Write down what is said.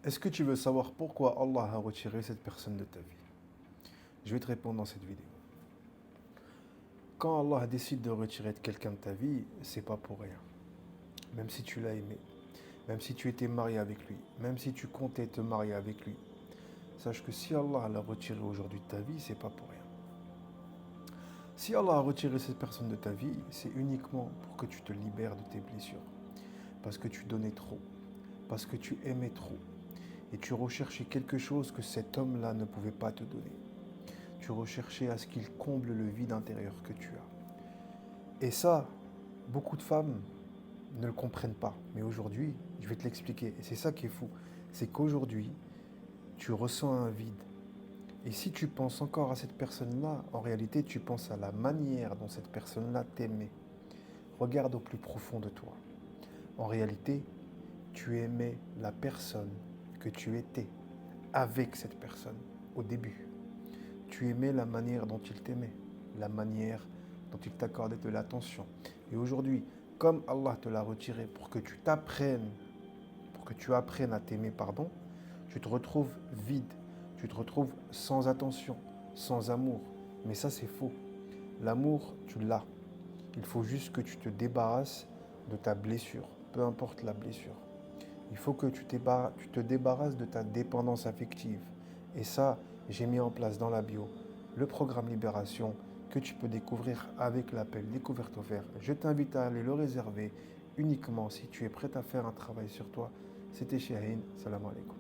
Est-ce que tu veux savoir pourquoi Allah a retiré cette personne de ta vie? Je vais te répondre dans cette vidéo. Quand Allah décide de retirer quelqu'un de ta vie, c'est pas pour rien. Même si tu l'as aimé, même si tu étais marié avec lui, même si tu comptais te marier avec lui, sache que si Allah l'a retiré aujourd'hui de ta vie, c'est pas pour rien. Si Allah a retiré cette personne de ta vie, c'est uniquement pour que tu te libères de tes blessures. Parce que tu donnais trop, parce que tu aimais trop, et tu recherchais quelque chose que cet homme-là ne pouvait pas te donner. Tu recherchais à ce qu'il comble le vide intérieur que tu as. Et ça, beaucoup de femmes ne le comprennent pas. Mais aujourd'hui, je vais te l'expliquer. Et c'est ça qui est fou. C'est qu'aujourd'hui, tu ressens un vide. Et si tu penses encore à cette personne-là, en réalité, tu penses à la manière dont cette personne-là t'aimait. Regarde au plus profond de toi. En réalité, tu aimais la personne que tu étais avec cette personne au début. Tu aimais la manière dont il t'aimait, la manière dont il t'accordait de l'attention. Et aujourd'hui, comme Allah te l'a retiré pour que tu t'apprennes, pour que tu apprennes à t'aimer, pardon, tu te retrouves vide, tu te retrouves sans attention, sans amour. Mais ça, c'est faux. L'amour, tu l'as. Il faut juste que tu te débarrasses de ta blessure, peu importe la blessure. Il faut que tu te débarrasses de ta dépendance affective. Et ça, j'ai mis en place dans la bio le programme Libération que tu peux découvrir avec l'appel Découverte offerte. Je t'invite à aller le réserver uniquement si tu es prêt à faire un travail sur toi. C'était Shaheen. Salam alaikum.